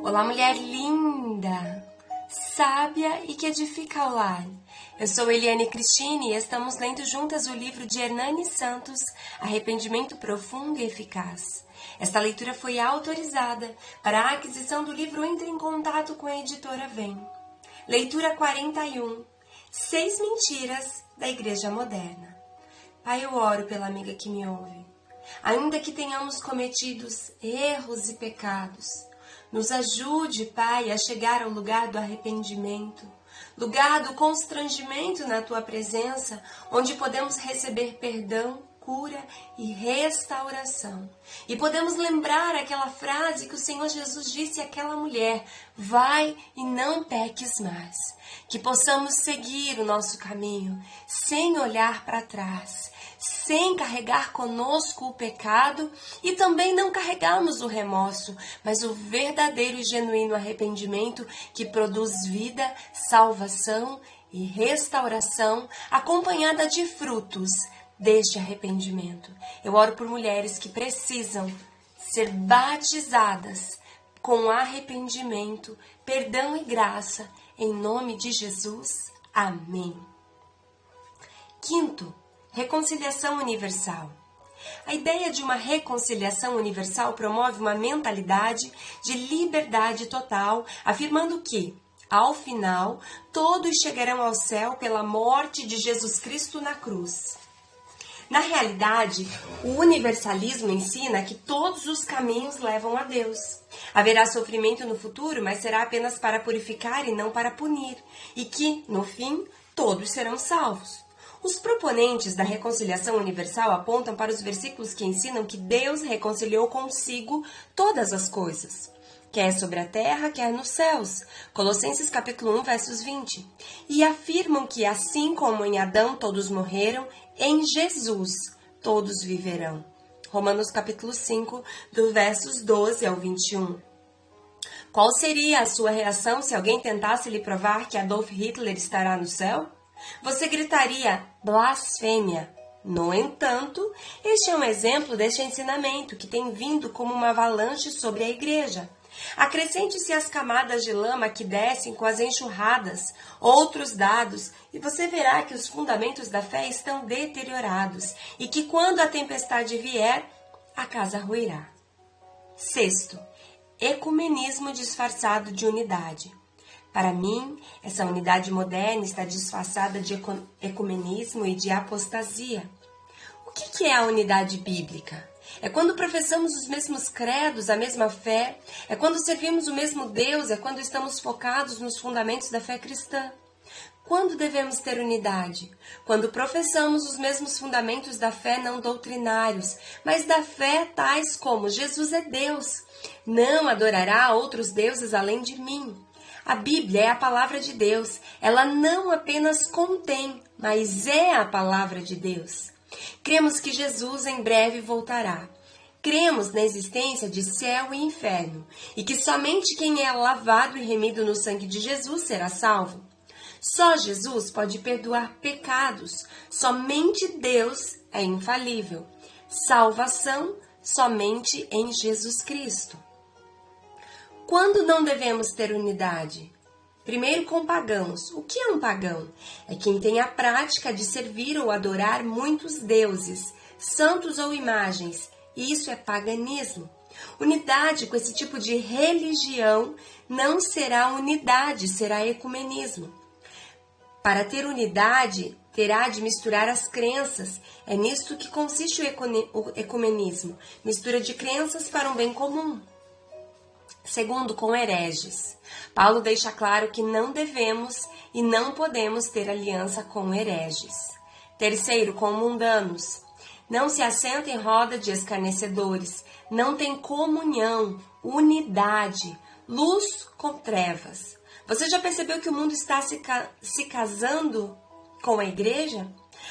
Olá, mulher linda, sábia e que edifica o lar. Eu sou Eliane Cristine e estamos lendo juntas o livro de Hernani Santos, Arrependimento Profundo e Eficaz. Esta leitura foi autorizada para a aquisição do livro. Entre em contato com a editora Vem. Leitura 41. 6 mentiras da Igreja Moderna. Pai, eu oro pela amiga que me ouve. Ainda que tenhamos cometidos erros e pecados, nos ajude, Pai, a chegar ao lugar do arrependimento, lugar do constrangimento na Tua presença, onde podemos receber perdão, cura e restauração. E podemos lembrar aquela frase que o Senhor Jesus disse àquela mulher: vai e não peques mais. Que possamos seguir o nosso caminho sem olhar para trás, sem carregar conosco o pecado e também não carregarmos o remorso, mas o verdadeiro e genuíno arrependimento que produz vida, salvação e restauração, acompanhada de frutos deste arrependimento. Eu oro por mulheres que precisam ser batizadas com arrependimento, perdão e graça, em nome de Jesus. Amém. Quinto, reconciliação universal. A ideia de uma reconciliação universal promove uma mentalidade de liberdade total, afirmando que, ao final, todos chegarão ao céu pela morte de Jesus Cristo na cruz. Na realidade, o universalismo ensina que todos os caminhos levam a Deus. Haverá sofrimento no futuro, mas será apenas para purificar e não para punir, e que, no fim, todos serão salvos. Os proponentes da reconciliação universal apontam para os versículos que ensinam que Deus reconciliou consigo todas as coisas, quer sobre a terra, quer nos céus. Colossenses capítulo 1, versos 20. E afirmam que assim como em Adão todos morreram, em Jesus todos viverão. Romanos capítulo 5, do versos 12 ao 21. Qual seria a sua reação se alguém tentasse lhe provar que Adolf Hitler estará no céu? Você gritaria blasfêmia. No entanto, este é um exemplo deste ensinamento que tem vindo como uma avalanche sobre a igreja. Acrescente-se as camadas de lama que descem com as enxurradas, outros dados, e você verá que os fundamentos da fé estão deteriorados e que quando a tempestade vier, a casa ruirá. Sexto, ecumenismo disfarçado de unidade. Para mim, essa unidade moderna está disfarçada de ecumenismo e de apostasia. O que é a unidade bíblica? É quando professamos os mesmos credos, a mesma fé, é quando servimos o mesmo Deus, é quando estamos focados nos fundamentos da fé cristã. Quando devemos ter unidade? Quando professamos os mesmos fundamentos da fé não doutrinários, mas da fé tais como Jesus é Deus. Não adorará outros deuses além de mim. A Bíblia é a palavra de Deus. Ela não apenas contém, mas é a palavra de Deus. Cremos que Jesus em breve voltará. Cremos na existência de céu e inferno e que somente quem é lavado e remido no sangue de Jesus será salvo. Só Jesus pode perdoar pecados. Somente Deus é infalível. Salvação somente em Jesus Cristo. Quando não devemos ter unidade? Primeiro, com pagãos. O que é um pagão? É quem tem a prática de servir ou adorar muitos deuses, santos ou imagens. Isso é paganismo. Unidade com esse tipo de religião não será unidade, será ecumenismo. Para ter unidade, terá de misturar as crenças. É nisto que consiste o ecumenismo. Mistura de crenças para um bem comum. Segundo, com hereges. Paulo deixa claro que não devemos e não podemos ter aliança com hereges. Terceiro, com mundanos. Não se assenta em roda de escarnecedores. Não tem comunhão, unidade, luz com trevas. Você já percebeu que o mundo está se casando com a igreja?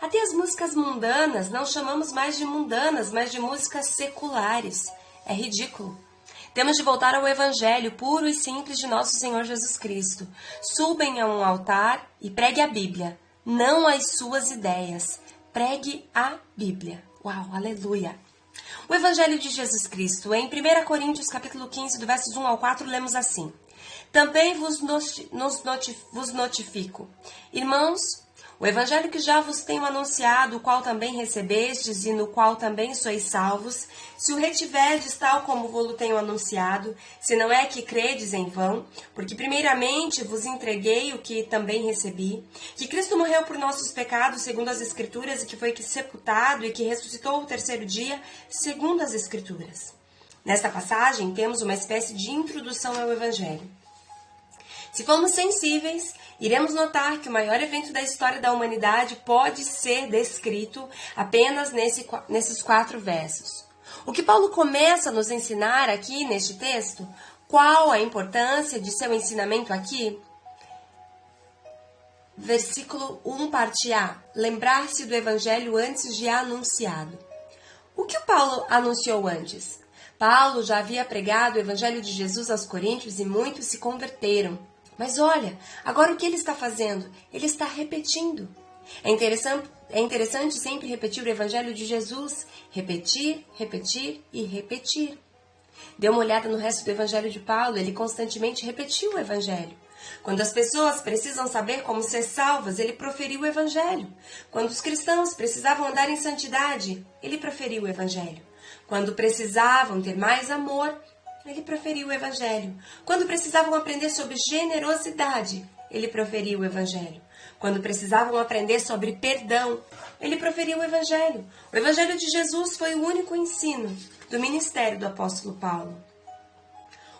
Até as músicas mundanas, não chamamos mais de mundanas, mas de músicas seculares. É ridículo. Temos de voltar ao Evangelho puro e simples de nosso Senhor Jesus Cristo. Subem a um altar e pregue a Bíblia, não as suas ideias. Pregue a Bíblia. Uau, aleluia! O Evangelho de Jesus Cristo. Em 1 Coríntios capítulo 15, do versos 1 ao 4, lemos assim: Também vos notifico, irmãos, o Evangelho que já vos tenho anunciado, o qual também recebestes e no qual também sois salvos, se o retiverdes tal como vos tenho anunciado, se não é que credes em vão, porque primeiramente vos entreguei o que também recebi, que Cristo morreu por nossos pecados, segundo as Escrituras, e que foi sepultado e que ressuscitou o terceiro dia, segundo as Escrituras. Nesta passagem, temos uma espécie de introdução ao Evangelho. Se formos sensíveis, iremos notar que o maior evento da história da humanidade pode ser descrito apenas nesses 4 versos. O que Paulo começa a nos ensinar aqui neste texto? Qual a importância de seu ensinamento aqui? Versículo 1, parte A. Lembrar-se do evangelho antes de anunciado. O que o Paulo anunciou antes? Paulo já havia pregado o evangelho de Jesus aos coríntios e muitos se converteram. Mas olha, agora o que ele está fazendo? Ele está repetindo. É interessante sempre repetir o Evangelho de Jesus. Repetir, repetir e repetir. Dê uma olhada no resto do Evangelho de Paulo, ele constantemente repetiu o Evangelho. Quando as pessoas precisam saber como ser salvas, ele proferiu o Evangelho. Quando os cristãos precisavam andar em santidade, ele proferiu o Evangelho. Quando precisavam ter mais amor, ele proferiu o Evangelho. Quando precisavam aprender sobre generosidade, ele proferiu o Evangelho. Quando precisavam aprender sobre perdão, ele proferiu o Evangelho. O Evangelho de Jesus foi o único ensino do ministério do apóstolo Paulo.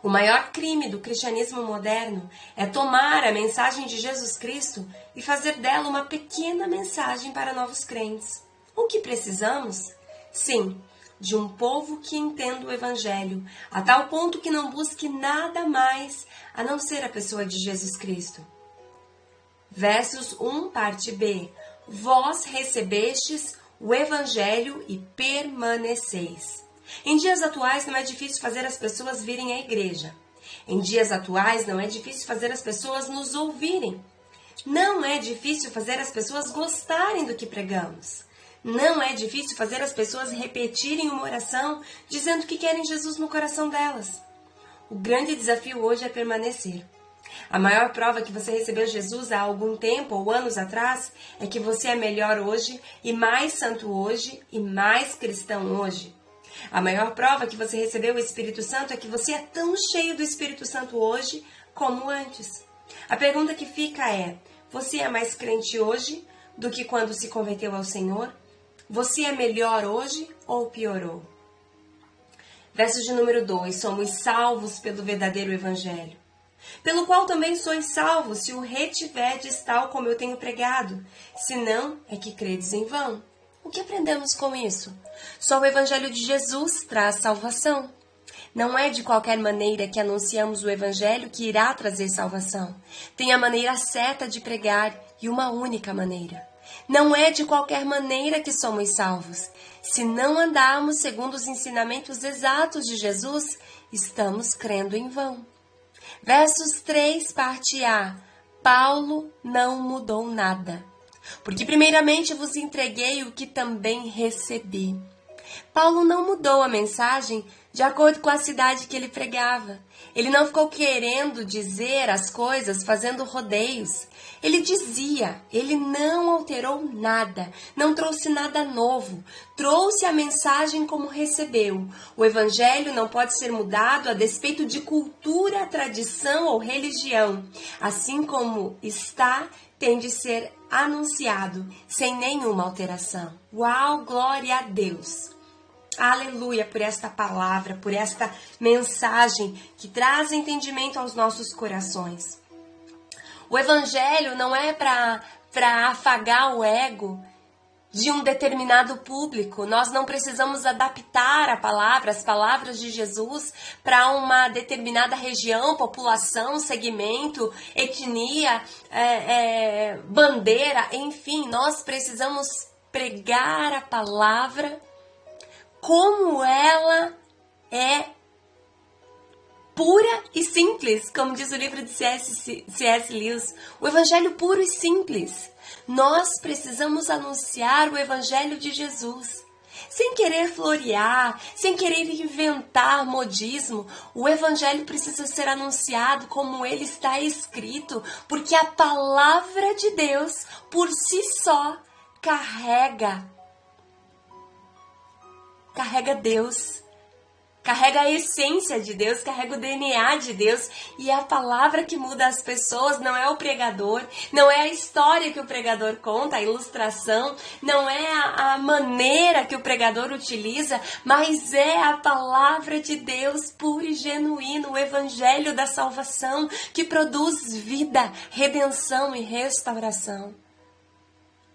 O maior crime do cristianismo moderno é tomar a mensagem de Jesus Cristo e fazer dela uma pequena mensagem para novos crentes. O que precisamos? Sim, de um povo que entenda o Evangelho, a tal ponto que não busque nada mais a não ser a pessoa de Jesus Cristo. Versos 1, parte B. Vós recebestes o Evangelho e permaneceis. Em dias atuais não é difícil fazer as pessoas virem à igreja. Em dias atuais não é difícil fazer as pessoas nos ouvirem. Não é difícil fazer as pessoas gostarem do que pregamos. Não é difícil fazer as pessoas repetirem uma oração dizendo que querem Jesus no coração delas. O grande desafio hoje é permanecer. A maior prova que você recebeu Jesus há algum tempo ou anos atrás é que você é melhor hoje e mais santo hoje e mais cristão hoje. A maior prova que você recebeu o Espírito Santo é que você é tão cheio do Espírito Santo hoje como antes. A pergunta que fica é: você é mais crente hoje do que quando se converteu ao Senhor? Você é melhor hoje ou piorou? Verso de número 2. Somos salvos pelo verdadeiro Evangelho, pelo qual também sois salvos, se o retiverdes tal como eu tenho pregado. Se não, é que credes em vão. O que aprendemos com isso? Só o Evangelho de Jesus traz salvação. Não é de qualquer maneira que anunciamos o Evangelho que irá trazer salvação. Tem a maneira certa de pregar e uma única maneira. Não é de qualquer maneira que somos salvos. Se não andarmos segundo os ensinamentos exatos de Jesus, estamos crendo em vão. Versos 3, parte A. Paulo não mudou nada, porque primeiramente vos entreguei o que também recebi. Paulo não mudou a mensagem de acordo com a cidade que ele pregava. Ele não ficou querendo dizer as coisas fazendo rodeios. Ele dizia, ele não alterou nada, não trouxe nada novo, trouxe a mensagem como recebeu. O Evangelho não pode ser mudado a despeito de cultura, tradição ou religião. Assim como está, tem de ser anunciado, sem nenhuma alteração. Uau, glória a Deus! Aleluia por esta palavra, por esta mensagem que traz entendimento aos nossos corações. O Evangelho não é para afagar o ego de um determinado público. Nós não precisamos adaptar as palavras de Jesus para uma determinada região, população, segmento, etnia, bandeira, enfim. Nós precisamos pregar a palavra como ela é pura e simples, como diz o livro de C.S. Lewis, o Evangelho puro e simples. Nós precisamos anunciar o Evangelho de Jesus. sem querer florear, sem querer inventar modismo. O Evangelho precisa ser anunciado como ele está escrito, porque a palavra de Deus, por si só, carrega Deus. Carrega a essência de Deus, carrega o DNA de Deus. E a palavra que muda as pessoas não é o pregador, não é a história que o pregador conta, a ilustração, não é a maneira que o pregador utiliza, mas é a palavra de Deus pura e genuína, o evangelho da salvação que produz vida, redenção e restauração.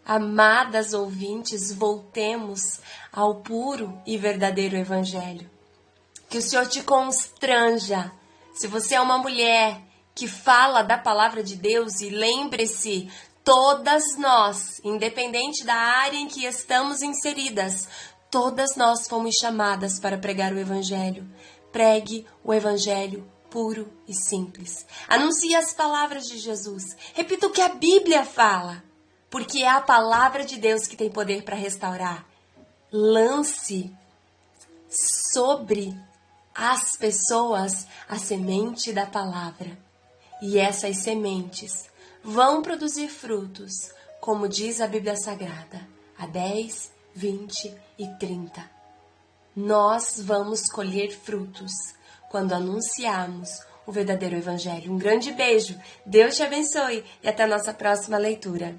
Amadas ouvintes, voltemos ao puro e verdadeiro evangelho. Que o Senhor te constranja. Se você é uma mulher que fala da palavra de Deus, e lembre-se, todas nós, independente da área em que estamos inseridas, todas nós fomos chamadas para pregar o Evangelho. Pregue o Evangelho puro e simples. Anuncie as palavras de Jesus. Repita o que a Bíblia fala, porque é a palavra de Deus que tem poder para restaurar. Lance sobre as pessoas a semente da palavra. E essas sementes vão produzir frutos, como diz a Bíblia Sagrada, a 10, 20 e 30. Nós vamos colher frutos quando anunciarmos o verdadeiro Evangelho. Um grande beijo, Deus te abençoe e até a nossa próxima leitura.